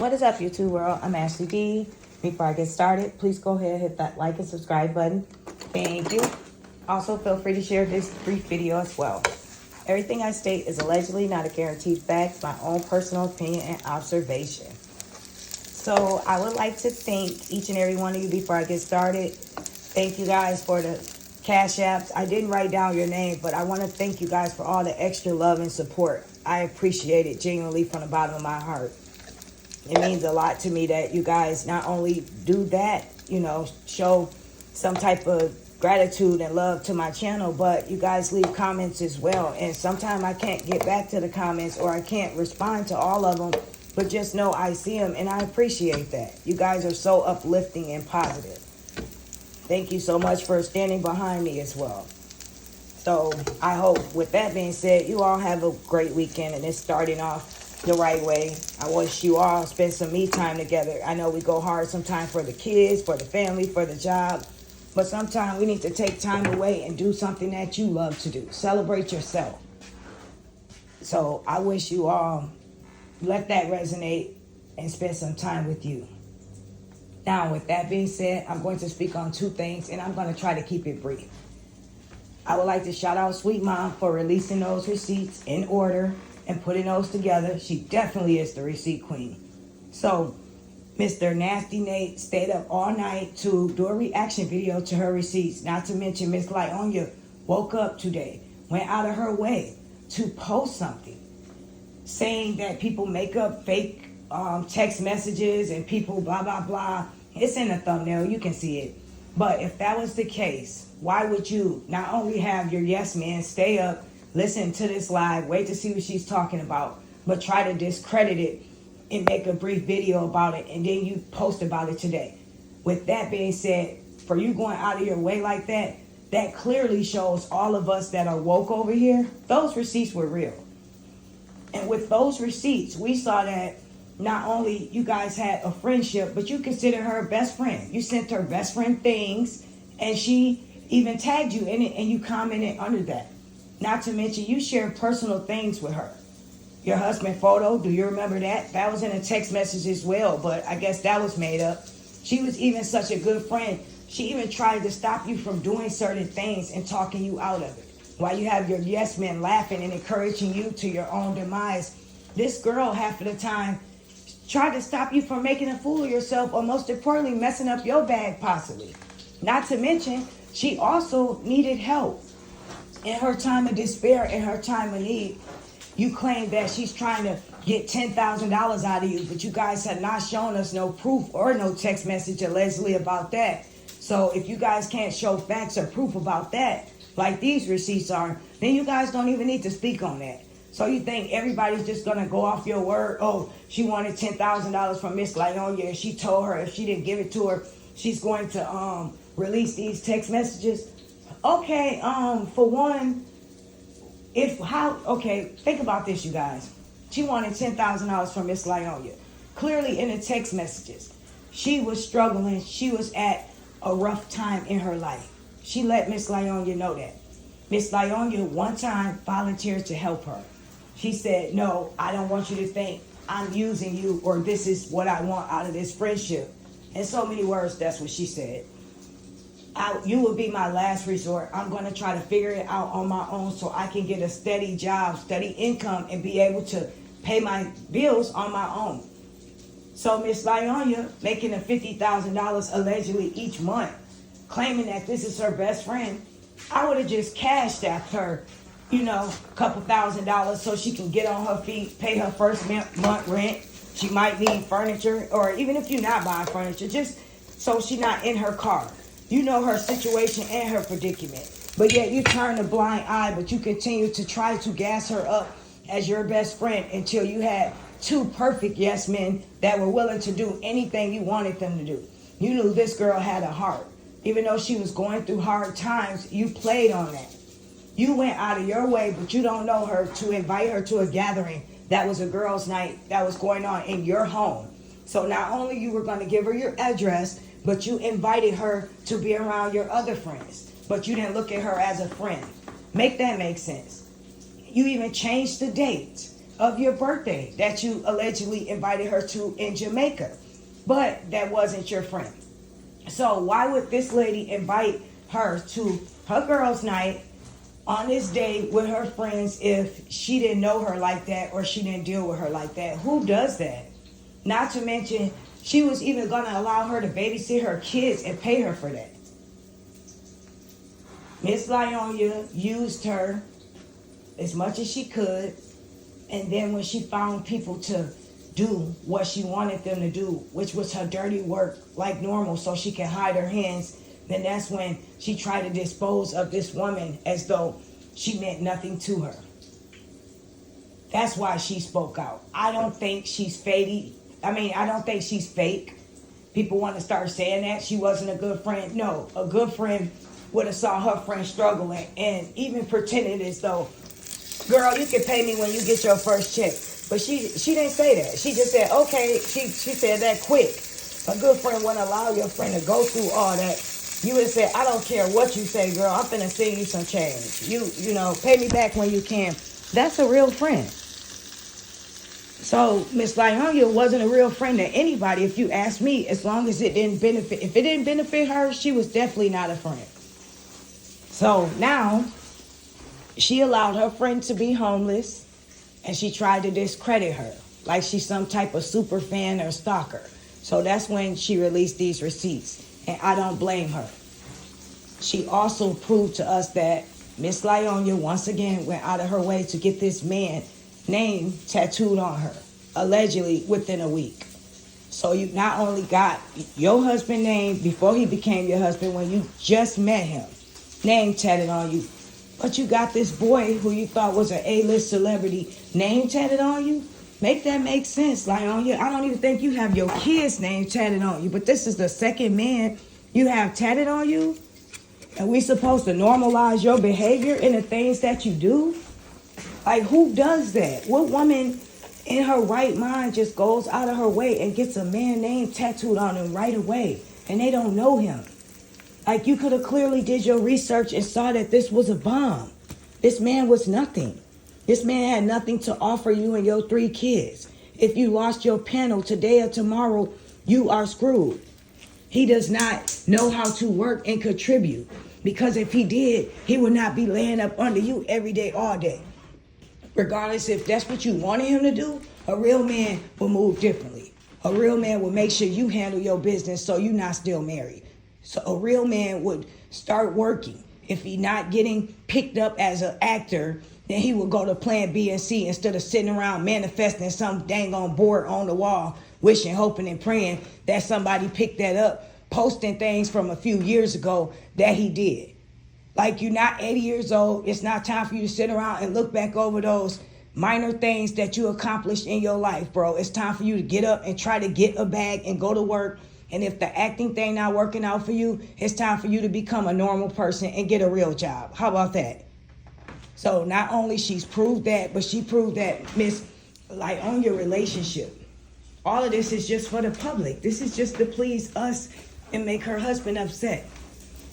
What is up, YouTube world? I'm Ashley B. Before I get started, please go ahead and hit that like and subscribe button. Thank you. Also, feel free to share this brief video as well. Everything I state is allegedly not a guaranteed fact, my own personal opinion and observation. So I would like to thank each and every one of you before I get started. Thank you guys for the Cash Apps. I didn't write down your name, but I want to thank you guys for all the extra love and support. I appreciate it genuinely from the bottom of my heart. It means a lot to me that you guys not only do that, show some type of gratitude and love to my channel, but you guys leave comments as well. And sometimes I can't get back to the comments or I can't respond to all of them, but just know I see them and I appreciate that. You guys are so uplifting and positive. Thank you so much for standing behind me as well. So I hope with that being said, you all have a great weekend and it's starting off the right way. I wish you all spend some me time together. I know we go hard sometimes for the kids, for the family, for the job, but sometimes we need to take time away and do something that you love to do. Celebrate yourself. So I wish you all let that resonate and spend some time with you. Now, with that being said, I'm going to speak on two things and I'm going to try to keep it brief. I would like to shout out Sweet Mom for releasing those receipts in order and putting those together. She definitely is the receipt queen. So, Mr. Nasty Nate stayed up all night to do a reaction video to her receipts. Not to mention Miss Lieonya woke up today, went out of her way to post something, saying that people make up fake text messages and people blah, blah, blah. It's in the thumbnail. You can see it. But if that was the case, why would you not only have your yes man stay up, listen to this live, wait to see what she's talking about, but try to discredit it and make a brief video about it, and then you post about it today? With that being said, for you going out of your way like that, that clearly shows all of us that are woke over here, those receipts were real. And with those receipts, we saw that not only you guys had a friendship, but you consider her a best friend. You sent her best friend things, and she even tagged you in it, and you commented under that. Not to mention, you shared personal things with her. Your husband photo, do you remember that? That was in a text message as well, but I guess that was made up. She was even such a good friend. She even tried to stop you from doing certain things and talking you out of it. While you have your yes men laughing and encouraging you to your own demise, this girl half of the time tried to stop you from making a fool of yourself, or most importantly, messing up your bag possibly. Not to mention, she also needed help. In her time of despair, in her time of need, you claim that she's trying to get $10,000 out of you, but you guys have not shown us no proof or no text message allegedly about that. So if you guys can't show facts or proof about that, like these receipts are, then you guys don't even need to speak on that. So you think everybody's just going to go off your word? Oh, she wanted $10,000 from Miss Lieonya, and she told her if she didn't give it to her, she's going to release these text messages. Okay, for one, think about this, you guys. She wanted $10,000 from Miss Lieonya. Clearly in the text messages, she was struggling. She was at a rough time in her life. She let Miss Lieonya know that. Miss Lieonya one time volunteered to help her. She said, no, I don't want you to think I'm using you or this is what I want out of this friendship. In so many words, that's what she said. You will be my last resort. I'm going to try to figure it out on my own so I can get a steady job, steady income, and be able to pay my bills on my own. So Miss Lieonya making a $50,000 allegedly each month, claiming that this is her best friend, I would have just cashed after her, a couple $1,000 so she can get on her feet, pay her first month rent. She might need furniture, or even if you're not buying furniture, just so she's not in her car. You know her situation and her predicament. But yet you turn a blind eye, but you continue to try to gas her up as your best friend until you had two perfect yes men that were willing to do anything you wanted them to do. You knew this girl had a heart. Even though she was going through hard times, you played on that. You went out of your way, but you don't know her, to invite her to a gathering that was a girls' night that was going on in your home. So not only you were going to give her your address, but you invited her to be around your other friends. But you didn't look at her as a friend. Make that make sense. You even changed the date of your birthday that you allegedly invited her to in Jamaica. But that wasn't your friend. So why would this lady invite her to her girls' night on this day with her friends if she didn't know her like that or she didn't deal with her like that? Who does that? Not to mention, she was even going to allow her to babysit her kids and pay her for that. Miss Lieonya used her as much as she could, and then when she found people to do what she wanted them to do, which was her dirty work like normal so she can hide her hands, then that's when she tried to dispose of this woman as though she meant nothing to her. That's why she spoke out. I don't think she's fake. I don't think she's fake. People want to start saying that she wasn't a good friend. No, a good friend would have saw her friend struggling and even pretended as though, girl, you can pay me when you get your first check. But she didn't say that. She just said, okay. She said that quick. A good friend wouldn't allow your friend to go through all that. You would have said, I don't care what you say, girl. I'm finna send you some change. You know, pay me back when you can. That's a real friend. So Miss Lieonya wasn't a real friend to anybody, if you ask me, as long as it didn't benefit. If it didn't benefit her, she was definitely not a friend. So now she allowed her friend to be homeless, and she tried to discredit her like she's some type of super fan or stalker. So that's when she released these receipts, and I don't blame her. She also proved to us that Miss Lieonya once again went out of her way to get this man name tattooed on her, allegedly within a week. So you not only got your husband's name before he became your husband, when you just met him, name tatted on you, but you got this boy who you thought was an A-list celebrity name tatted on you. Make that make sense, Lieonya. I don't even think you have your kid's name tatted on you, but this is the second man you have tatted on you, and we supposed to normalize your behavior and the things that you do? Like, who does that? What woman in her right mind just goes out of her way and gets a man name tattooed on him right away, and they don't know him? Like, you could have clearly did your research and saw that this was a bomb. This man was nothing. This man had nothing to offer you and your 3 kids. If you lost your panel today or tomorrow, you are screwed. He does not know how to work and contribute, because if he did, he would not be laying up under you every day, all day. Regardless if that's what you wanted him to do, a real man will move differently. A real man will make sure you handle your business so you're not still married. So a real man would start working. If he's not getting picked up as an actor, then he would go to plan B and C instead of sitting around manifesting some dang on board on the wall, wishing, hoping, and praying that somebody picked that up, posting things from a few years ago that he did. Like, you're not 80 years old. It's not time for you to sit around and look back over those minor things that you accomplished in your life, bro. It's time for you to get up and try to get a bag and go to work. And if the acting thing not working out for you, it's time for you to become a normal person and get a real job. How about that? So not only she's proved that, but she proved that, Miss, like, on your relationship. All of this is just for the public. This is just to please us and make her husband upset.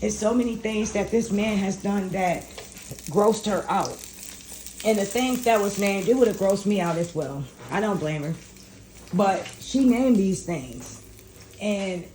There's so many things that this man has done that grossed her out. And the things that was named, it would have grossed me out as well. I don't blame her. But she named these things. And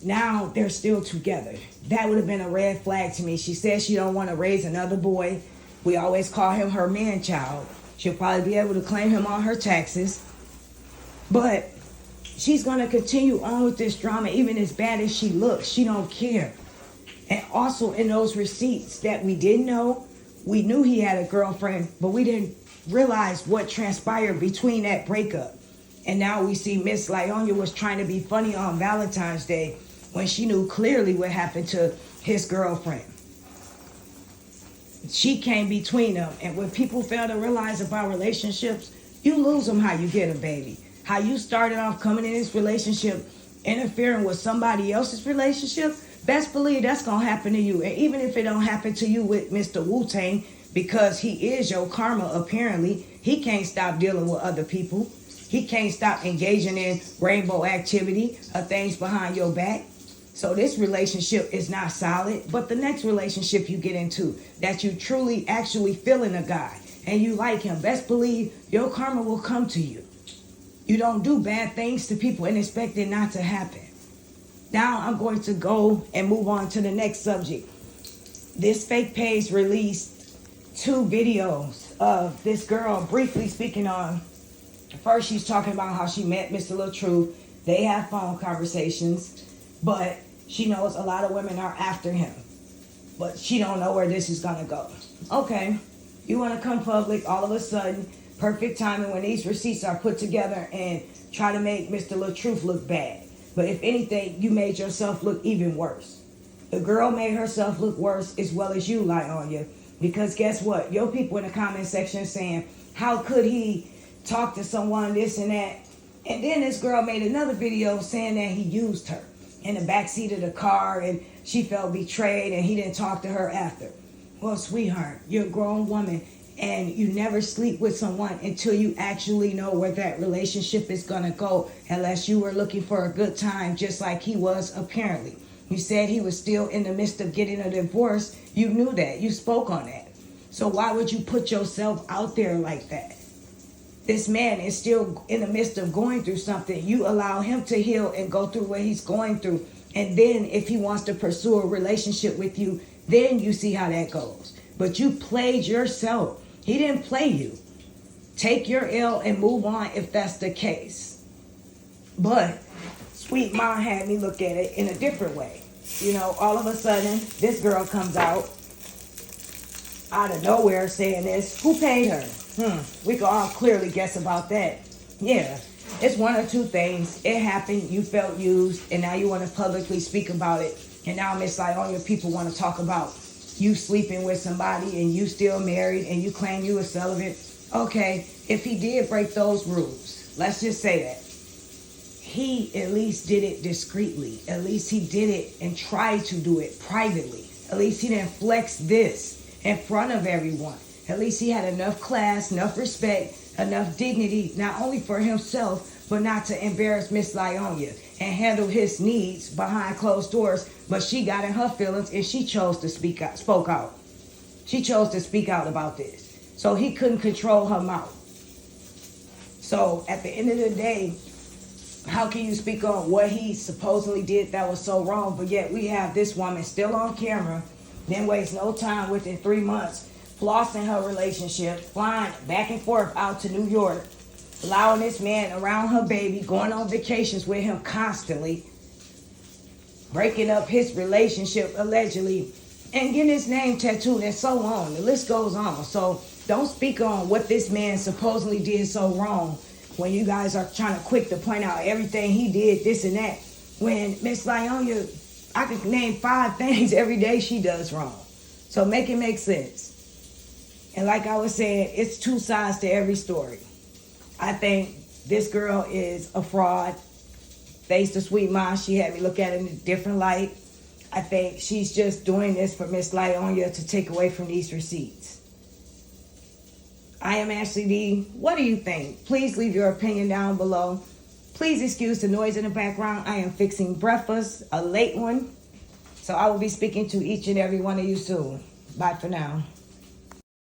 now they're still together. That would have been a red flag to me. She says she don't want to raise another boy. We always call him her man-child. She'll probably be able to claim him on her taxes. But she's going to continue on with this drama, even as bad as she looks. She don't care. And also in those receipts that we didn't know, we knew he had a girlfriend, but we didn't realize what transpired between that breakup. And now we see Miss Lieonya was trying to be funny on Valentine's Day when she knew clearly what happened to his girlfriend. She came between them. And when people fail to realize about relationships, you lose them how you get them, baby. How you started off coming in this relationship, interfering with somebody else's relationship, best believe that's going to happen to you. And even if it don't happen to you with Mr. Wu-Tang, because he is your karma, apparently, he can't stop dealing with other people. He can't stop engaging in rainbow activity or things behind your back. So this relationship is not solid. But the next relationship you get into, that you truly actually feeling a guy, and you like him, best believe your karma will come to you. You don't do bad things to people and expect it not to happen. Now I'm going to go and move on to the next subject. This fake page released 2 videos of this girl briefly speaking on. First, she's talking about how she met Mr. Lil Truth. They have phone conversations, but she knows a lot of women are after him. But she don't know where this is gonna go. Okay, you wanna come public all of a sudden, perfect timing when these receipts are put together and try to make Mr. Lil Truth look bad. But if anything, you made yourself look even worse. The girl made herself look worse as well as you, Lieonya. Because guess what? Your people in the comment section saying, how could he talk to someone, this and that? And then this girl made another video saying that he used her in the backseat of the car and she felt betrayed and he didn't talk to her after. Well, sweetheart, you're a grown woman and you never sleep with someone until you actually know where that relationship is going to go, unless you were looking for a good time just like he was apparently. You said he was still in the midst of getting a divorce. You knew that. You spoke on that. So why would you put yourself out there like that? This man is still in the midst of going through something. You allow him to heal and go through what he's going through. And then if he wants to pursue a relationship with you, then you see how that goes. But you played yourself. He didn't play you. Take your L and move on if that's the case. But Sweet Mom had me look at it in a different way. You know, all of a sudden, this girl comes out of nowhere saying this. Who paid her? We can all clearly guess about that. Yeah, it's one or two things. It happened, you felt used, and now you want to publicly speak about it. And now Miss Lieonya, people want to talk about you sleeping with somebody and you still married and you claim you were celibate. Okay, if he did break those rules, let's just say that. He at least did it discreetly. At least he did it and tried to do it privately. At least he didn't flex this in front of everyone. At least he had enough class, enough respect, enough dignity, not only for himself, but not to embarrass Miss Lieonya and handle his needs behind closed doors. But she got in her feelings and she chose to spoke out. She chose to speak out about this. So he couldn't control her mouth. So at the end of the day, how can you speak on what he supposedly did that was so wrong, but yet we have this woman still on camera, then wastes no time within 3 months, flossing her relationship, flying back and forth out to New York, allowing this man around her baby, going on vacations with him constantly, breaking up his relationship allegedly, and getting his name tattooed and so on. The list goes on. So don't speak on what this man supposedly did so wrong when you guys are trying to quick to point out everything he did, this and that. When Miss Lieonya, I can name 5 things every day she does wrong. So make it make sense. And like I was saying, it's 2 sides to every story. I think this girl is a fraud. Thanks to Sweet Mom, she had me look at it in a different light. I think she's just doing this for Miss Lieonya to take away from these receipts. I am Ashley D. What do you think? Please leave your opinion down below. Please excuse the noise in the background. I am fixing breakfast, a late one. So I will be speaking to each and every one of you soon. Bye for now.